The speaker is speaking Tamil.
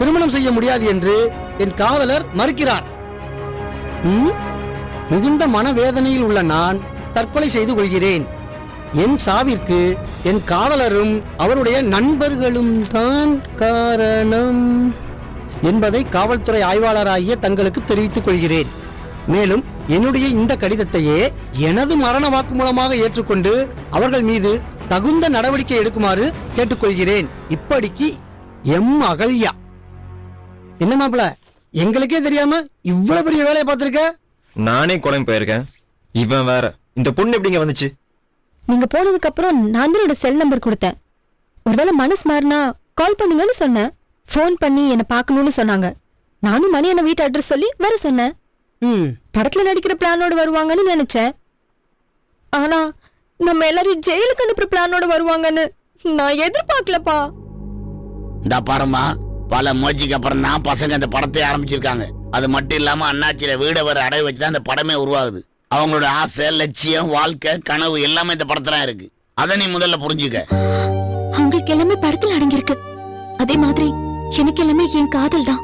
திருமணம் செய்ய முடியாது என்று என் காதலர் மறுக்கிறார். மிகுந்த மனவேதனையில் உள்ள நான் தற்கொலை செய்து கொள்கிறேன். என் சாவிற்கு என் காதலரும் அவருடைய நண்பர்களும் தான் காரணம் என்பதை காவல்துறை ஆய்வாளராகிய தங்களுக்கு தெரிவித்துக் கொள்கிறேன். மேலும் என்னுடைய இந்த கடிதத்தையே எனது மரண வாக்குமூலமாக ஏற்றுக்கொண்டு அவர்கள் மீது தகுந்த நடவடிக்கை எடுக்குமாறு கேட்டுக்கொள்கிறேன். இப்படிக்கு எம் அகல்யா. என்ன மாப்பிள, எங்களுக்கே தெரியாம இவ்வளவு பெரிய வேலையை பார்த்திருக்க? நானே குழம்பு போயிருக்கேன், இவன் வேற. இந்த பொண்ணு எப்படிங்க வந்துச்சு? நீங்க போனதுக்கு அப்புறம் நான் தான் செல் நம்பர் கொடுத்தேன். ஒருவேளை மனசு மாறினா கால் பண்ணுங்கன்னு சொன்னேன். போன் பண்ணி என்ன பார்க்கணும்னு சொன்னாங்க. நானும் மணி என்ன வீட்டு அட்ரஸ் சொல்லி வர சொன்னேன். படத்துல நடிக்கிற பிளானோட வருவாங்கன்னு நினைச்சேன். ஆனா நம்ம எல்லாரும் ஜெயிலுக்கு அனுப்புற பிளானோட வருவாங்கன்னு நான் எதிர்பார்க்கலப்பா. இந்த பாருமா, பல முயற்சிக்கு அப்புறம் தான் பசங்க இந்த படத்தை ஆரம்பிச்சிருக்காங்க. அது மட்டும் இல்லாம அண்ணாச்சியில வீடை வர அடைய வச்சுதான் இந்த படமே உருவாகுது. அவங்களோட ஆசை, லட்சியம், வாழ்க்கை, கனவு எல்லாமே இந்த படத்துல இருக்கு. அதை நீ முதல்ல புரிஞ்சுக்க. அவங்களுக்கு எல்லாமே படத்துல அடங்கியிருக்கு. அதே மாதிரி எனக்கு எல்லாமே என் காதல் தான்.